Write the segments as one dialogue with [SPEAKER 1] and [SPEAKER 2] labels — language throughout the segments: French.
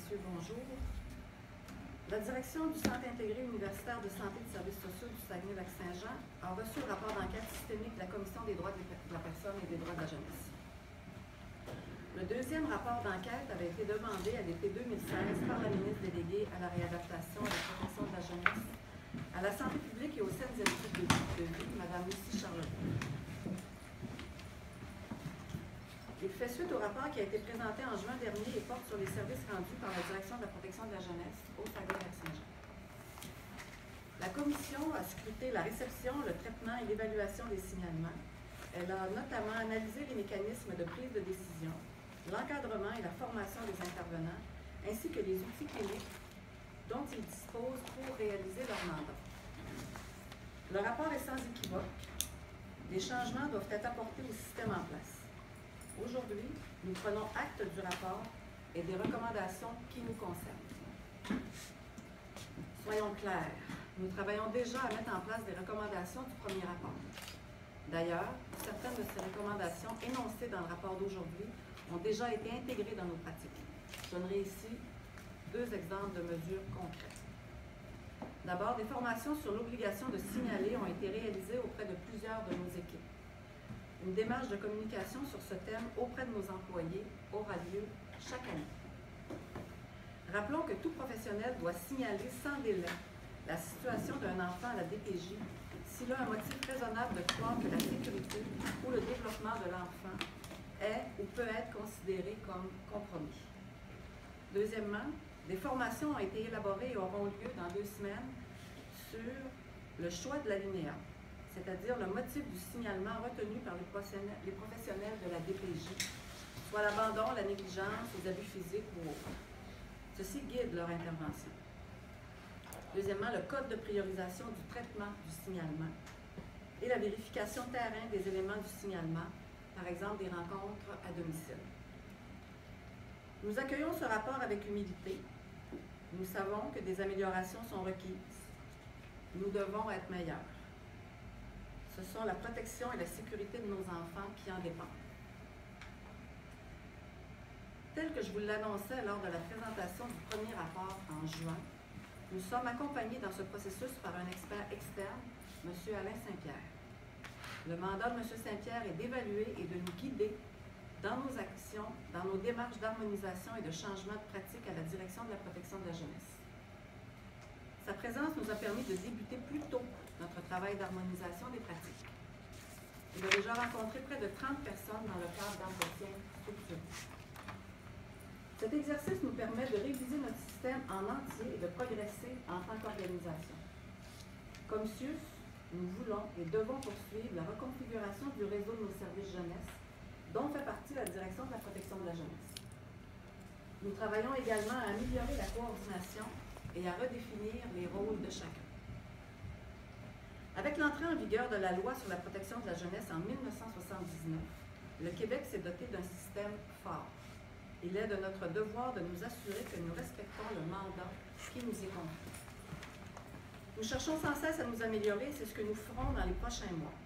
[SPEAKER 1] messieurs, bonjour. La direction du Centre intégré universitaire de santé et de services sociaux du Saguenay-Lac-Saint-Jean a reçu le rapport d'enquête systémique de la Commission des droits de la personne et des droits de la jeunesse. Le deuxième rapport d'enquête avait été demandé à l'été 2016 par la ministre déléguée à la réadaptation et à la protection de la jeunesse, à la santé publique et aux saines habitudes de vie, Mme Lucie Charlebois. Il fait suite au rapport qui a été présenté en juin dernier et porte sur les services rendus par la Direction de la protection de la jeunesse au Saguenay-Lac-Saint-Jean. La Commission a scruté la réception, le traitement et l'évaluation des signalements. Elle a notamment analysé les mécanismes de prise de décision, l'encadrement et la formation des intervenants, ainsi que les outils cliniques dont ils disposent pour réaliser leur mandat. Le rapport est sans équivoque. Des changements doivent être apportés au système en place. Aujourd'hui, nous prenons acte du rapport et des recommandations qui nous concernent. Soyons clairs, nous travaillons déjà à mettre en place des recommandations du premier rapport. D'ailleurs, certaines de ces recommandations énoncées dans le rapport d'aujourd'hui ont déjà été intégrées dans nos pratiques. Je donnerai ici deux exemples de mesures concrètes. D'abord, des formations sur l'obligation de signaler ont été réalisées auprès de plusieurs de nos équipes. Une démarche de communication sur ce thème auprès de nos employés aura lieu chaque année. Rappelons que tout professionnel doit signaler sans délai la situation d'un enfant à la DPJ s'il a un motif raisonnable de croire que la sécurité ou le développement de l'enfant est ou peut être considéré comme compromis. Deuxièmement, des formations ont été élaborées et auront lieu dans 2 semaines sur le choix de l'alinéa, c'est-à-dire le motif du signalement retenu par les professionnels de la DPJ, soit l'abandon, la négligence, les abus physiques ou autres. Ceci guide leur intervention. Deuxièmement, le code de priorisation du traitement du signalement et la vérification terrain des éléments du signalement, par exemple des rencontres à domicile. Nous accueillons ce rapport avec humilité. Nous savons que des améliorations sont requises. Nous devons être meilleurs. Ce sont la protection et la sécurité de nos enfants qui en dépendent. Tel que je vous l'annonçais lors de la présentation du premier rapport en juin, nous sommes accompagnés dans ce processus par un expert externe, M. Alain Saint-Pierre. Le mandat de M. Saint-Pierre est d'évaluer et de nous guider dans nos actions, dans nos démarches d'harmonisation et de changement de pratique à la direction de la protection de la jeunesse. Sa présence nous a permis de débuter plus tôt notre travail d'harmonisation des pratiques. Il a déjà rencontré près de 30 personnes dans le cadre d'entretiens structurés. Cet exercice nous permet de réviser notre système en entier et de progresser en tant qu'organisation. Comme CIUS, nous voulons et devons poursuivre la reconfiguration du réseau de nos services jeunesse, dont fait partie la direction de la protection de la jeunesse. Nous travaillons également à améliorer la coordination et à redéfinir les rôles de chacun. Avec l'entrée en vigueur de la loi sur la protection de la jeunesse en 1979, le Québec s'est doté d'un système fort. Il est de notre devoir de nous assurer que nous respectons le mandat qui nous est confié. Nous cherchons sans cesse à nous améliorer, c'est ce que nous ferons dans les prochains mois.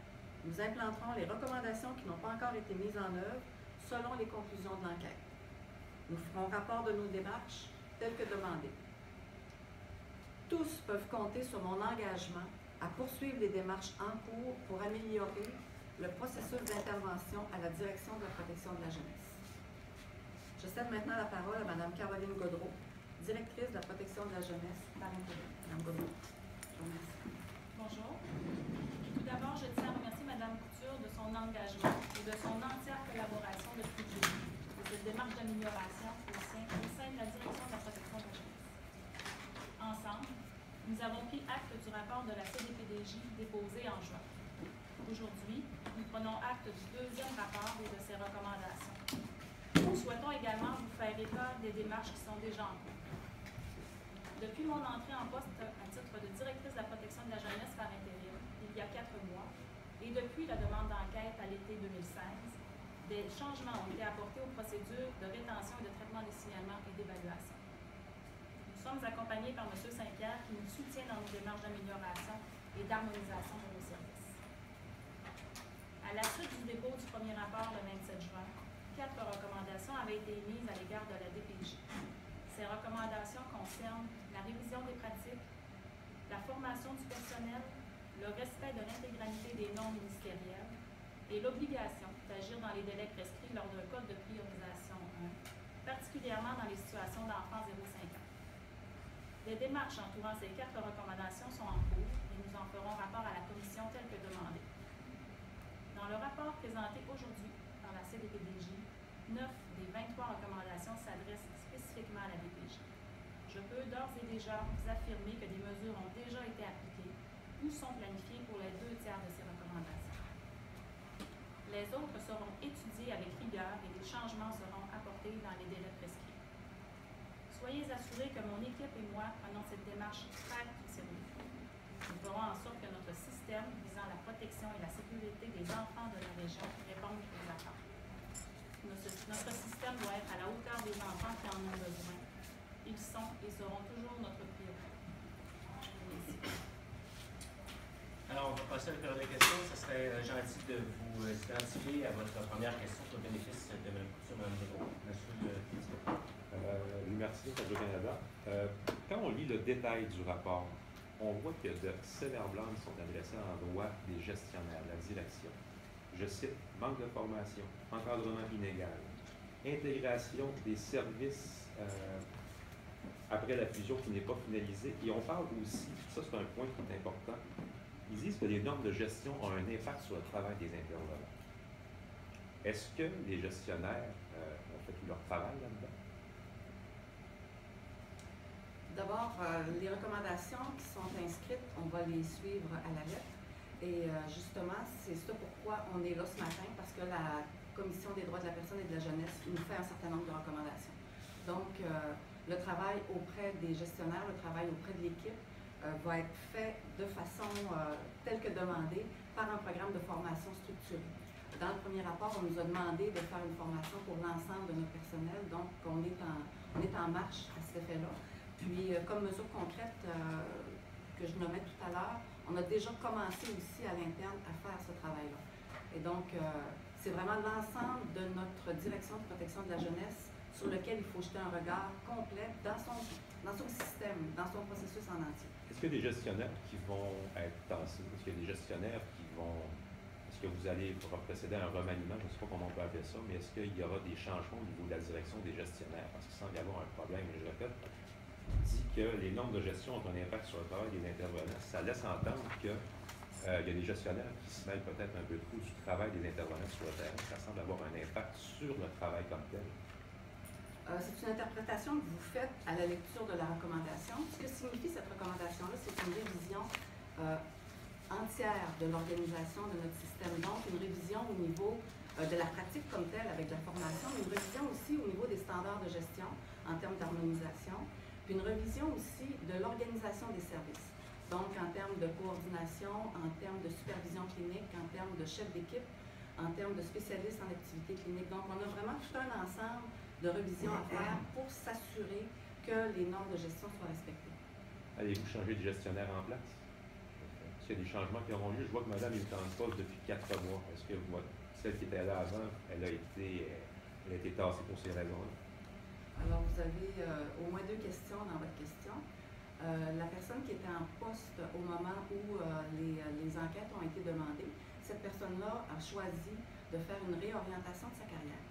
[SPEAKER 1] Nous implanterons les recommandations qui n'ont pas encore été mises en œuvre selon les conclusions de l'enquête. Nous ferons rapport de nos démarches telles que demandées. Tous peuvent compter sur mon engagement à poursuivre les démarches en cours pour améliorer le processus d'intervention à la direction de la protection de la jeunesse. Je cède maintenant la parole à Mme Caroline Gaudreault, directrice de la protection de la jeunesse par intérim. Mme Gaudreault, je vous remercie.
[SPEAKER 2] Bonjour. Tout d'abord, je tiens à remercier Mme Couture de son engagement et de son entière collaboration depuis le début de cette démarche d'amélioration au sein de la direction de la protection de la jeunesse. Ensemble, nous avons pris acte du rapport de la CDPDJ déposé en juin. Aujourd'hui, nous prenons acte du deuxième rapport et de ses recommandations. Nous souhaitons également vous faire état des démarches qui sont déjà en cours. Depuis mon entrée en poste à titre de directrice de la protection de la jeunesse par intérim, il y a 4 mois, et depuis la demande d'enquête à l'été 2016, des changements ont été apportés aux procédures de rétention et de traitement des signalements et d'évaluation. Nous sommes accompagnés par M. Saint-Pierre qui nous soutient dans nos démarches d'amélioration et d'harmonisation de nos services. À la suite du dépôt du premier rapport le 27 juin, 4 recommandations avaient été émises à l'égard de la DPJ. Ces recommandations concerne la révision des pratiques, la formation du personnel, le respect de l'intégralité des normes ministérielles et l'obligation d'agir dans les délais prescrits lors d'un code de priorisation 1, particulièrement dans les situations d'enfants 0-5 ans. Les démarches entourant ces 4 recommandations sont en cours et nous en ferons rapport à la Commission tel que demandé. Dans le rapport présenté aujourd'hui par la CDPDJ, 9 des 23 recommandations s'adressent spécifiquement à la DPJ. Je peux d'ores et déjà vous affirmer que des mesures ont déjà été appliquées ou sont planifiées pour les 2 tiers de ces recommandations. Les autres seront étudiées avec rigueur et des changements seront apportés dans les délais prescrits. Soyez assurés que mon équipe et moi prenons cette démarche très au sérieux. Nous ferons en sorte que notre système visant la protection et la sécurité des enfants de la région réponde aux attentes. Notre système doit être à la hauteur des enfants qui en ont besoin. Ils sont et seront toujours notre priorité. Merci.
[SPEAKER 3] Alors, on va passer à la période de questions. Ce serait gentil de vous identifier à votre première question pour le bénéfice de Mme Couture, Mme Legault. Monsieur le président.
[SPEAKER 4] Merci, Radio-Canada. Quand on lit le détail du rapport, on voit que de sévères blâmes sont adressés à l'endroit des gestionnaires, la direction. Je cite, manque de formation, encadrement inégal, intégration des services après la fusion qui n'est pas finalisée. Et on parle aussi, ça c'est un point qui est important, ils disent que les normes de gestion ont un impact sur le travail des intervenants. Est-ce que les gestionnaires ont fait tout leur travail là-dedans?
[SPEAKER 1] D'abord, les recommandations qui sont inscrites, on va les suivre à la lettre. Et justement, c'est ça pourquoi on est là ce matin, parce que la Commission des droits de la personne et de la jeunesse nous fait un certain nombre de recommandations. Donc, le travail auprès des gestionnaires, le travail auprès de l'équipe va être fait de façon telle que demandée par un programme de formation structuré. Dans le premier rapport, on nous a demandé de faire une formation pour l'ensemble de notre personnel, donc on est en marche à cet effet-là. Puis, comme mesure concrète que je nommais tout à l'heure, on a déjà commencé aussi à l'interne à faire ce travail-là. Et donc, c'est vraiment l'ensemble de notre direction de protection de la jeunesse sur lequel il faut jeter un regard complet dans son système, dans son processus en entier.
[SPEAKER 4] Est-ce qu'il y a des gestionnaires qui vont être tassés? Est-ce qu'il y a des gestionnaires qui vont... Est-ce que vous allez procéder à un remaniement? Je ne sais pas comment on peut appeler ça, mais est-ce qu'il y aura des changements au niveau de la direction des gestionnaires? Parce qu'il semble y avoir un problème, je répète, dit que les normes de gestion ont un impact sur le travail des intervenants. Ça laisse entendre qu'il y a des gestionnaires qui se mêlent peut-être un peu trop du travail des intervenants sur le terrain. Ça semble avoir un impact sur le travail comme tel.
[SPEAKER 1] C'est une interprétation que vous faites à la lecture de la recommandation. Ce que signifie cette recommandation-là, c'est une révision entière de l'organisation de notre système. Donc, une révision au niveau de la pratique comme telle avec la formation, mais une révision aussi au niveau des standards de gestion en termes d'harmonisation, puis une révision aussi de l'organisation des services. Donc, en termes de coordination, en termes de supervision clinique, en termes de chef d'équipe, en termes de spécialistes en activité clinique. Donc, on a vraiment tout un ensemble de révisions à faire pour s'assurer que les normes de gestion soient respectées.
[SPEAKER 4] Allez-vous changer de gestionnaire en place? Est-ce qu'il y a des changements qui auront lieu? Je vois que madame est en poste depuis 4 mois. Est-ce que celle qui était là avant, elle a été tassée pour ces raisons-là?
[SPEAKER 1] Alors, vous avez au moins 2 questions dans votre question. La personne qui était en poste au moment où les enquêtes ont été demandées, cette personne-là a choisi de faire une réorientation de sa carrière.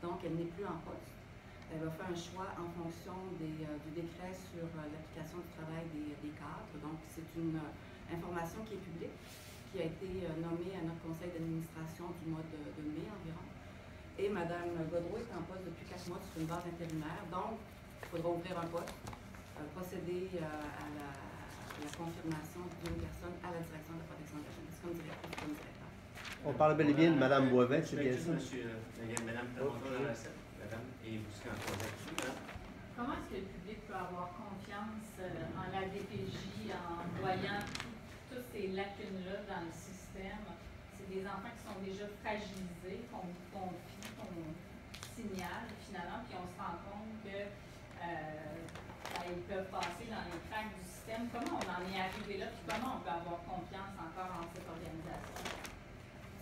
[SPEAKER 1] Donc, elle n'est plus en poste. Elle va faire un choix en fonction du décret sur l'application du travail des cadres. Donc, c'est une information qui est publique, qui a été nommée à notre conseil d'administration du mois de mai environ. Et Mme Godreau est en poste depuis 4 mois sur une base intérimaire. Donc, il faudra ouvrir un poste, procéder à la confirmation d'une personne à la direction de la protection de la jeunesse, comme directrice, comme directeur.
[SPEAKER 5] On parle bel et bien de Mme Boivin, c'est bien ça?
[SPEAKER 3] Madame Madame, et vous serez en troisième là.
[SPEAKER 6] Comment est-ce que le public peut avoir confiance en la DPJ en voyant toutes ces lacunes-là dans le système? C'est des enfants qui sont déjà fragilisés, qu'on confie, qu'on signale finalement, puis on se rend compte que ils peuvent passer dans les cracks du système. Comment on en est arrivé là, puis comment on peut avoir confiance encore en cette organisation?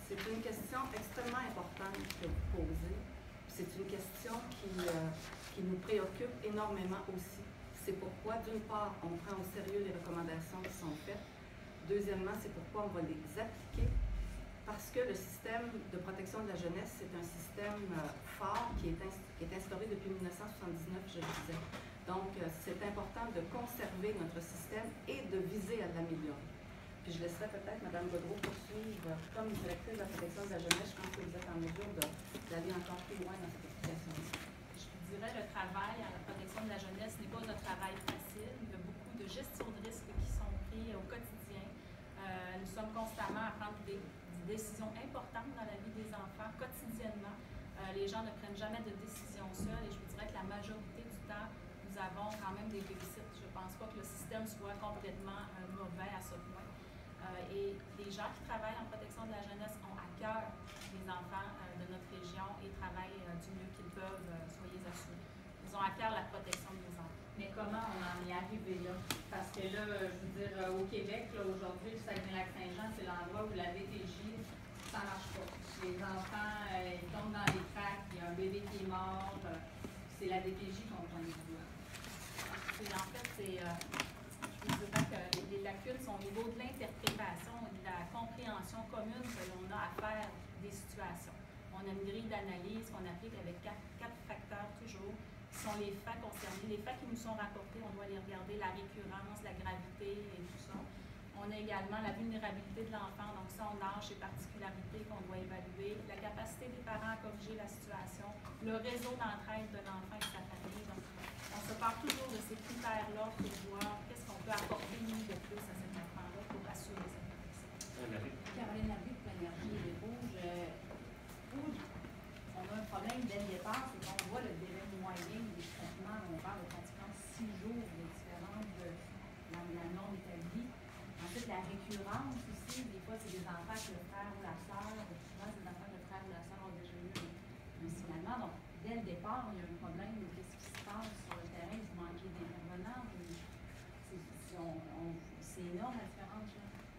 [SPEAKER 1] C'est une question extrêmement importante que vous posez. C'est une question qui nous préoccupe énormément aussi. C'est pourquoi, d'une part, on prend au sérieux les recommandations qui sont faites. Deuxièmement, c'est pourquoi on va les appliquer, parce que le système de protection de la jeunesse, c'est un système fort qui est instauré depuis 1979, je le disais. Donc, c'est important de conserver notre système et de viser à l'améliorer. Puis je laisserai peut-être Mme Godreau poursuivre comme directrice de la protection de la jeunesse. Je pense que vous êtes en mesure d'aller encore plus loin dans cette explication.
[SPEAKER 2] Je dirais le travail à la protection de la jeunesse n'est pas un travail facile. Il y a beaucoup de gestion de risques qui sont pris au quotidien. Nous sommes constamment à prendre des décisions importantes dans la vie des enfants, quotidiennement. Les gens ne prennent jamais de décisions seuls et je vous dirais que la majorité du temps, nous avons quand même des réussites. Je ne pense pas que le système soit complètement mauvais à ce point. Et les gens qui travaillent en protection de la jeunesse ont à cœur les enfants de notre région et travaillent du mieux qu'ils peuvent, soyez assurés. Ils ont à cœur la protection de nos enfants.
[SPEAKER 6] Mais comment on en est arrivé là? Parce que là, je veux dire, au Québec, aujourd'hui, le Saguenay-Lac-Saint-Jean, c'est l'endroit où la DPJ, ça ne marche pas. Les enfants, ils tombent dans les cracks, il y a un bébé qui est mort, c'est la DPJ qu'on prend les doigts.
[SPEAKER 2] En fait, je vous dirais que les lacunes sont au niveau de l'interprétation et de la compréhension commune que l'on a à faire des situations. On a une grille d'analyse qu'on applique avec quatre facteurs toujours, qui sont les faits concernés. Les faits qui nous sont rapportés, on doit les regarder, la récurrence, la gravité et tout ça. On a également la vulnérabilité de l'enfant, donc son âge, ses particularités qu'on doit évaluer, la capacité des parents à corriger la situation, le réseau d'entraide de l'enfant et de sa famille. Donc, on se part toujours de ces critères-là pour voir qu'est-ce qu'on peut apporter, nous, de plus à cet enfant-là pour assurer sa protection.
[SPEAKER 7] Caroline Labuc, l'énergie des rouges. On a un problème dès le départ, c'est qu'on voit le délai moyen des traitements. On parle de pratiquement 6 jours de différence de la norme établie. Ensuite, la récurrence aussi, des fois, c'est des enfants que le frère ou la sœur, souvent, c'est des enfants que le frère ou la sœur ont déjà eu un signalement. Donc, dès le départ, il y a un problème de qu'est-ce qui se passe sur le terrain, vous manquez d'intervenants. C'est énorme la différence.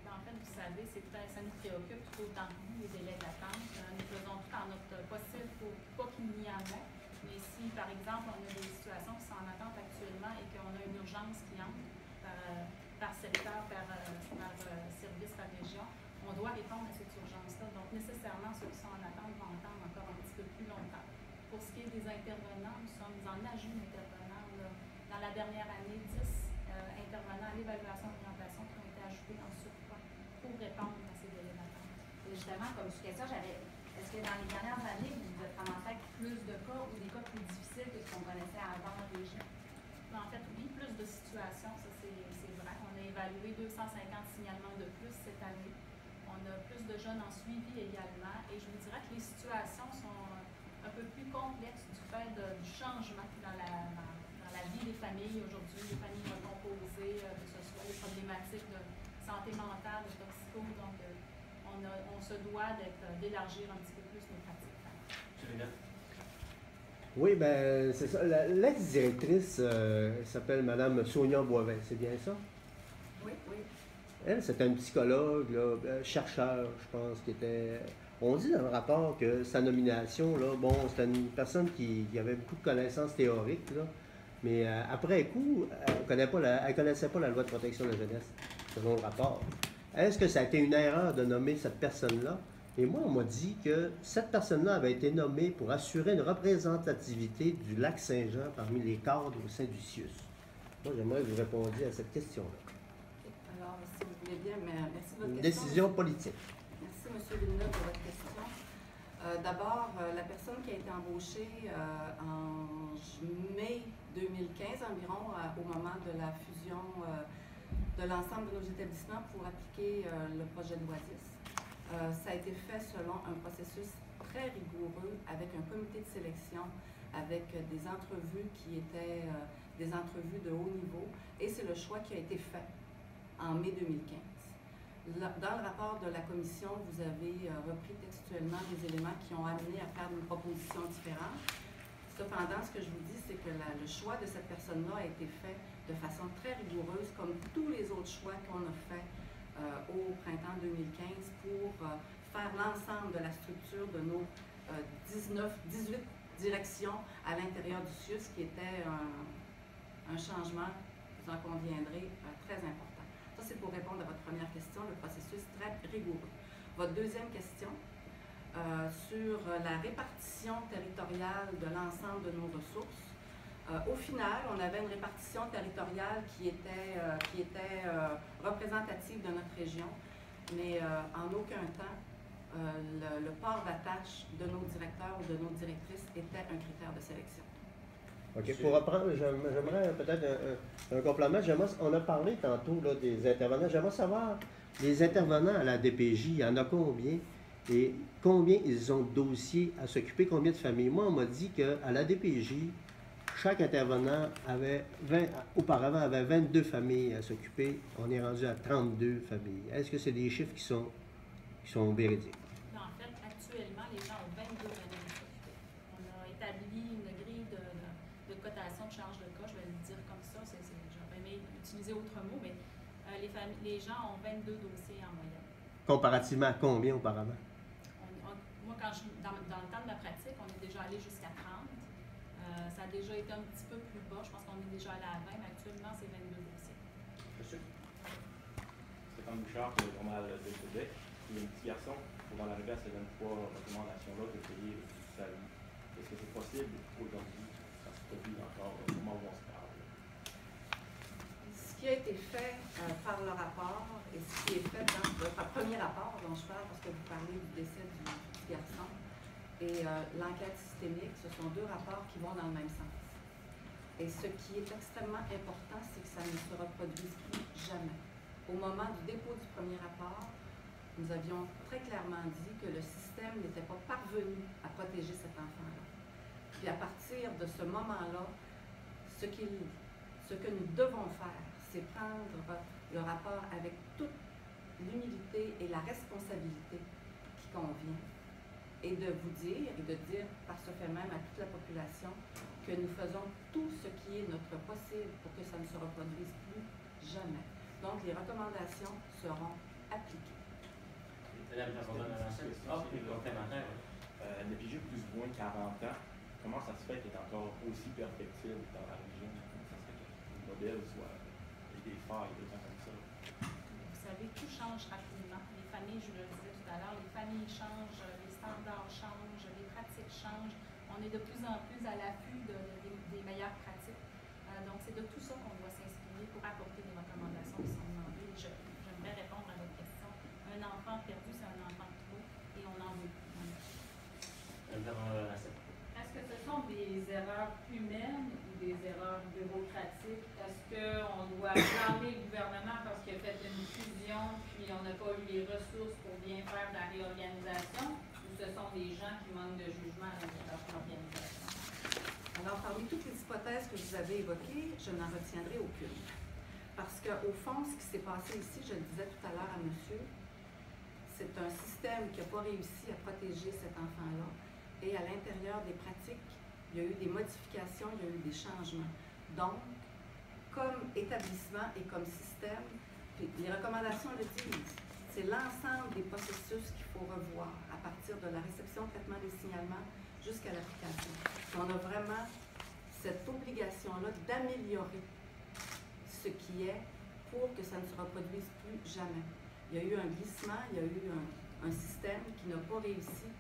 [SPEAKER 2] En fait, vous savez, ça nous préoccupe tout autant que vous, les délais d'attente. Nous faisons tout en notre possible pour pas qu'il n'y en ait. Mais si, par exemple, on a des situations qui sont en attente actuellement et qu'on a une urgence qui entre par secteur, par service, par région, on doit répondre à cette urgence-là. Donc, nécessairement, ceux qui sont en attente vont attendre encore un petit peu plus longtemps. Pour ce qui est des intervenants, nous sommes en ajout d'intervenants. Dans la dernière année, 10 intervenants à l'évaluation et l'orientation qui ont été ajoutés en surpoids pour répondre à ces délais d'attente.
[SPEAKER 7] Justement, comme suggestion, est-ce que dans les dernières années, vous avez commencé avec plus de cas ou des cas plus difficiles que ce qu'on connaissait avant en région?
[SPEAKER 2] En fait, oui, plus de situations, ça c'est vrai. On a évalué 250 signalements de plus cette année. On a plus de jeunes en suivi également. Et je vous dirais que les situations sont un peu plus complexes du fait du changement dans la vie des familles aujourd'hui, les familles recomposées, que ce soit les problématiques de santé mentale, de toxico. Donc, on se doit d'élargir un petit peu plus nos pratiques.
[SPEAKER 5] Oui, ben c'est ça. L'ex-directrice s'appelle Mme Sonia Boivin, c'est bien ça?
[SPEAKER 1] Oui, oui.
[SPEAKER 5] Elle, c'était un psychologue, là, chercheur, je pense, qui était... On dit dans le rapport que sa nomination, là, bon, c'était une personne qui avait beaucoup de connaissances théoriques, là, mais après coup, elle ne connaissait pas la loi de protection de la jeunesse, selon le rapport. Est-ce que ça a été une erreur de nommer cette personne-là? Et moi, on m'a dit que cette personne-là avait été nommée pour assurer une représentativité du lac Saint-Jean parmi les cadres au sein du CIUS. Moi, j'aimerais que vous répondiez à cette question-là.
[SPEAKER 1] Alors, si vous voulez bien, merci de votre
[SPEAKER 5] Une
[SPEAKER 1] question.
[SPEAKER 5] décision politique.
[SPEAKER 1] Merci, M. Villeneuve, de votre question. D'abord, la personne qui a été embauchée en mai 2015 environ, au moment de la fusion de l'ensemble de nos établissements pour appliquer le projet de loi 10, ça a été fait selon un processus très rigoureux avec un comité de sélection, avec des entrevues qui étaient des entrevues de haut niveau, et c'est le choix qui a été fait en mai 2015. Dans le rapport de la commission, vous avez repris textuellement des éléments qui ont amené à faire une proposition différente. Cependant, ce que je vous dis, c'est que le choix de cette personne-là a été fait de façon très rigoureuse, comme tous les autres choix qu'on a fait au printemps 2015 pour faire l'ensemble de la structure de nos 18 directions à l'intérieur du CIUS, qui était un changement, vous en conviendrez, très important. Ça, c'est pour répondre à votre première question, le processus très rigoureux. Votre deuxième question, sur la répartition territoriale de l'ensemble de nos ressources. Au final, on avait une répartition territoriale qui était représentative de notre région, mais en aucun temps, le port d'attache de nos directeurs ou de nos directrices était un critère de sélection.
[SPEAKER 5] OK. Pour reprendre, j'aimerais peut-être un complément. On a parlé tantôt là, des intervenants. J'aimerais savoir, les intervenants à la DPJ, il y en a combien? Et combien ils ont de dossiers à s'occuper, combien de familles? Moi, on m'a dit qu'à la DPJ, chaque intervenant auparavant avait 22 familles à s'occuper. On est rendu à 32 familles. Est-ce que c'est des chiffres qui sont véridiques?
[SPEAKER 2] Non, en fait, actuellement, les gens ont 22 familles à s'occuper. On a établi une grille de cotation de charge de cas, je vais le dire comme ça. J'aurais aimé utiliser autre mot, mais les gens ont 22 dossiers en moyenne.
[SPEAKER 5] Comparativement à combien auparavant?
[SPEAKER 2] Moi, dans le temps de la pratique, on est déjà allé jusqu'à 30. Ça a déjà été un petit peu plus bas. Je pense qu'on est déjà allé à 20, mais actuellement, c'est 22 dossiers.
[SPEAKER 8] Monsieur? Stéphane Bouchard, pour le journal de Québec. Il y a un petit garçon, pour en arriver à ces 23 recommandations-là, de payer sa vie. Est-ce que c'est possible aujourd'hui, ça se produit encore au moment où on se parle?
[SPEAKER 1] Ce qui a été fait par le rapport et ce qui est fait dans le premier rapport dont je parle, parce que vous parlez du décès du petit garçon, et l'enquête systémique, ce sont deux rapports qui vont dans le même sens. Et ce qui est extrêmement important, c'est que ça ne se reproduise plus jamais. Au moment du dépôt du premier rapport, nous avions très clairement dit que le système n'était pas parvenu à protéger cet enfant-là. Puis à partir de ce moment-là, ce que nous devons faire, c'est prendre le rapport avec toute l'humilité et la responsabilité qui convient, et de vous dire, et de dire par ce fait même à toute la population, que nous faisons tout ce qui est notre possible pour que ça ne se reproduise plus jamais. Donc, les recommandations seront appliquées.
[SPEAKER 3] Madame la Présidente, complémentaire.
[SPEAKER 8] DPJ plus ou moins 40 ans, comment ça se fait qu'il est encore aussi perfectible dans la région? Comment ça se fait que le modèle soit des failles, des gens comme ça?
[SPEAKER 2] Vous savez, tout change rapidement. Les familles, je le disais tout à l'heure, les familles changent, les standards changent, les pratiques changent. On est de plus en plus à l'affût des meilleures pratiques. Donc, c'est de tout ça qu'on doit s'inspirer pour apporter des recommandations qui sont demandées. J'aimerais répondre à votre question. Un enfant perdu, c'est un enfant de trop et on en veut plus.
[SPEAKER 6] Est-ce que ce sont des erreurs humaines ou des erreurs bureaucratiques? Est-ce qu'on doit blâmer le gouvernement parce qu'il a fait une fusion puis on n'a pas eu les ressources pour bien faire la réorganisation? Ou ce sont des gens qui manquent de jugement à l'intérieur de l'organisation?
[SPEAKER 1] Alors, parmi toutes les hypothèses que vous avez évoquées, je n'en retiendrai aucune. Parce qu'au fond, ce qui s'est passé ici, je le disais tout à l'heure à monsieur, c'est un système qui n'a pas réussi à protéger cet enfant-là. Et à l'intérieur des pratiques, il y a eu des modifications, il y a eu des changements. Donc, comme établissement et comme système, puis les recommandations le disent, c'est l'ensemble des processus qu'il faut revoir à partir de la réception, traitement des signalements jusqu'à l'application. On a vraiment cette obligation-là d'améliorer ce qui est pour que ça ne se reproduise plus jamais. Il y a eu un glissement, il y a eu un système qui n'a pas réussi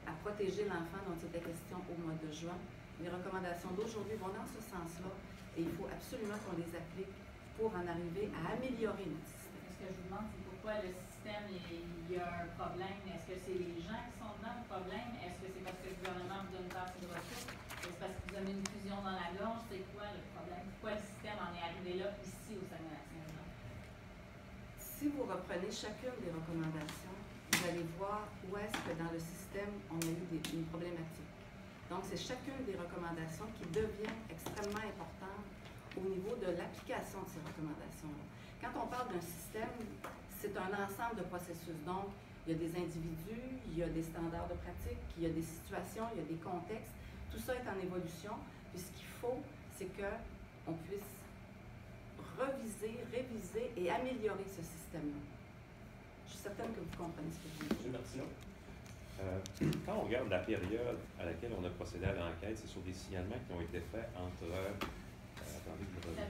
[SPEAKER 1] à protéger l'enfant dont il était question au mois de juin. Les recommandations d'aujourd'hui vont dans ce sens-là et il faut absolument qu'on les applique pour en arriver à améliorer notre système.
[SPEAKER 6] Ce que je vous demande, c'est pourquoi le système, il y a un problème. Est-ce que c'est les gens qui sont dans le problème? Est-ce que c'est parce que le gouvernement vous donne pas assez de ressources? Est-ce parce que vous avez une fusion dans la gorge? C'est quoi le problème? Pourquoi le système en est arrivé là, ici, au Saguenay-Lac-Saint-Jean?
[SPEAKER 1] Si vous reprenez chacune des recommandations, vous allez voir où est-ce que dans le système, on a eu une problématique. Donc, c'est chacune des recommandations qui devient extrêmement importante au niveau de l'application de ces recommandations-là. Quand on parle d'un système, c'est un ensemble de processus. Donc, il y a des individus, il y a des standards de pratique, il y a des situations, il y a des contextes. Tout ça est en évolution. Puis ce qu'il faut, c'est qu'on puisse reviser, réviser et améliorer ce système-là. Je suis certaine que vous comprenez ce que je veux dire.
[SPEAKER 8] Martineau?
[SPEAKER 4] Quand on regarde la période à laquelle on a procédé à l'enquête, c'est sur des signalements qui ont été faits entre... attendez que je revienne.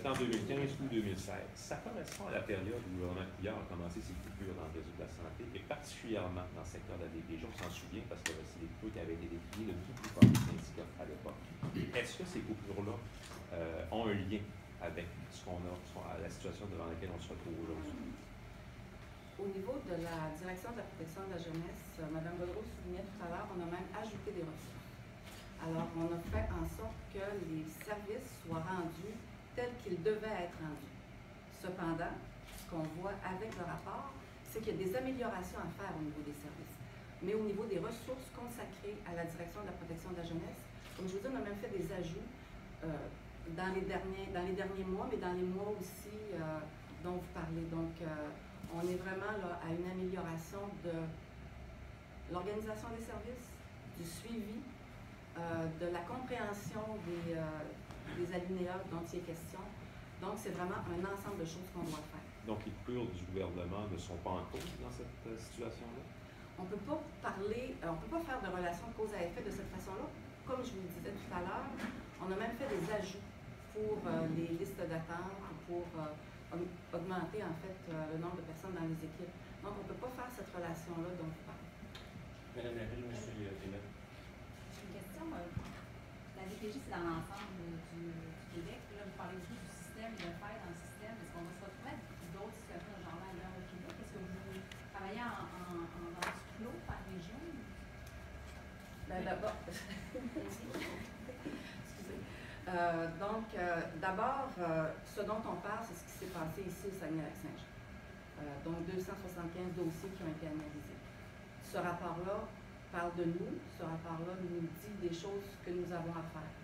[SPEAKER 4] c'était en 2015 ou 2016. Ça correspond à la période où le gouvernement Couillard a commencé ses coupures dans le réseau de la santé, et particulièrement dans le secteur de la DPJ. On s'en souvient parce que c'est des coupures qui avaient été décriées de tout par les syndicats à l'époque. Est-ce que ces coupures-là ont un lien avec ce qu'on a, la situation devant laquelle on se retrouve aujourd'hui?
[SPEAKER 1] Au niveau de la direction de la protection de la jeunesse, Mme Gaudreau soulignait tout à l'heure, on a même ajouté des ressources. Alors, on a fait en sorte que les services soient rendus tels qu'ils devaient être rendus. Cependant, ce qu'on voit avec le rapport, c'est qu'il y a des améliorations à faire au niveau des services. Mais au niveau des ressources consacrées à la direction de la protection de la jeunesse, comme je vous dis, on a même fait des ajouts dans les derniers mois, mais dans les mois aussi dont vous parlez. Donc, on est vraiment là à une amélioration de l'organisation des services, du suivi, de la compréhension des alinéas dont il est question. Donc, c'est vraiment un ensemble de choses qu'on doit faire.
[SPEAKER 4] Donc, les coupures du gouvernement ne sont pas en cause dans cette situation-là?
[SPEAKER 1] On ne peut pas parler, on ne peut pas faire de relation de cause à effet de cette façon-là. Comme je vous le disais tout à l'heure, on a même fait des ajouts pour les listes d'attente, pour augmenter en fait le nombre de personnes dans les équipes. Donc, on ne peut pas faire cette relation-là dont vous parlez.
[SPEAKER 3] Madame la Ville, monsieur Pénel.
[SPEAKER 7] J'ai une question. La DPJ, c'est dans l'ensemble du Québec. Là, vous parlez beaucoup du système et de faire dans le système. Est-ce qu'on va se retrouver avec d'autres situations de genre ailleurs au Québec? Est-ce que vous travaillez dans du clos par région?
[SPEAKER 1] Ben, d'abord, excusez. D'abord, ce dont on parle, c'est ce qui s'est passé ici au Saguenay-Lac-Saint-Jean. Donc, 275 dossiers qui ont été analysés. Ce rapport-là parle de nous. Ce rapport-là nous dit des choses que nous avons à faire.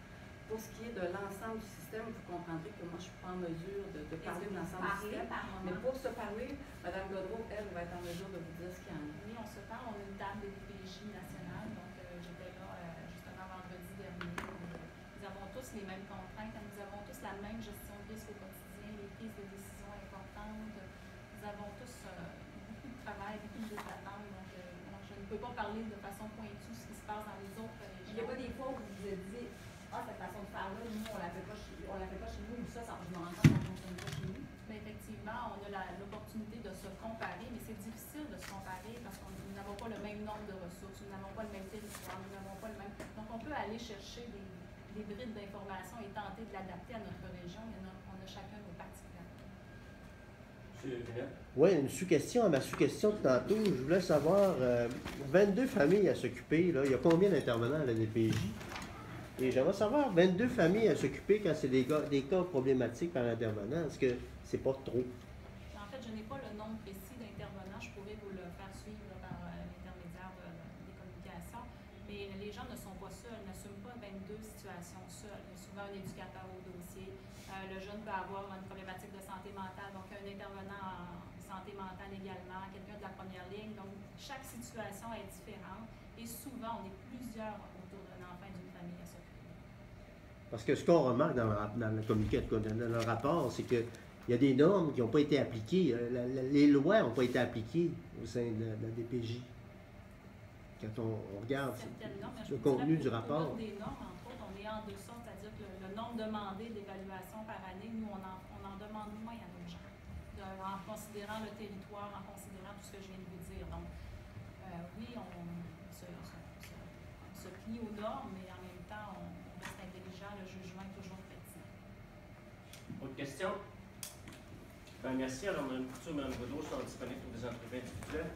[SPEAKER 1] Pour ce qui est de l'ensemble du système, vous comprendrez que moi, je ne suis pas en mesure de parler de l'ensemble du système. Mais pour se parler, Mme Gaudreau, elle, va être en mesure de vous dire ce qu'il y en a.
[SPEAKER 2] Oui, on se parle. On a une table de DPJ nationale. Donc, j'étais là justement vendredi dernier. Nous avons tous les mêmes contraintes. Nous avons tous la même gestion de risque au quotidien, les prises de décision importantes. Nous avons tous beaucoup de travail, beaucoup de attentes. Donc, je ne peux pas parler de façon pointue ce qui se passe dans les autres régions.
[SPEAKER 7] Il n'y a pas des fois où vous vous êtes dit, cette façon de faire-là, nous, on ne la fait pas chez nous, ou ça je me rends compte qu'on ne fonctionne pas chez nous.
[SPEAKER 2] Mais effectivement, on a l'opportunité de se comparer, mais c'est difficile de se comparer parce que nous n'avons pas le même nombre de ressources, nous n'avons pas le même territoire, nous n'avons pas le même... Donc, on peut aller chercher des brides d'informations et tenter de l'adapter à notre région, mais on a chacun nos particularités.
[SPEAKER 3] Monsieur Pénel.
[SPEAKER 5] Oui, une sous-question à ma sous-question de tantôt. Je voulais savoir, 22 familles à s'occuper, là, il y a combien d'intervenants à la DPJ? Et j'aimerais savoir, 22 familles à s'occuper quand c'est des cas problématiques par intervenant, est-ce que c'est pas trop?
[SPEAKER 2] En fait, je n'ai pas le nombre précis d'intervenants. Je pourrais vous le faire suivre par l'intermédiaire des communications. Mais les gens ne sont pas seuls, n'assument pas 22 situations seules. Il y a souvent un éducateur au dossier. Le jeune peut avoir une problématique de santé mentale, donc un intervenant en santé mentale également, quelqu'un de la première ligne. Donc, chaque situation est différente et souvent, on est plusieurs autour d'un enfant et d'une famille à s'occuper.
[SPEAKER 5] Parce que ce qu'on remarque dans le communiqué, dans le rapport, c'est qu'il y a des normes qui n'ont pas été appliquées. Les lois n'ont pas été appliquées au sein de la DPJ. Quand on regarde le contenu du rapport.
[SPEAKER 2] Des normes, entre autres, on est en deçà, c'est-à-dire que le nombre demandé d'évaluation par année, nous, on en demande moins à nos gens, en considérant le territoire, en considérant tout ce que je viens de vous dire. Donc, oui, on se plie aux normes, mais en même temps, on reste intelligent, le jugement est toujours pertinent.
[SPEAKER 3] Autre question? Bien, merci. Alors, Mme Couture et Mme Gaudreau sont disponibles pour des entrevues individuelles.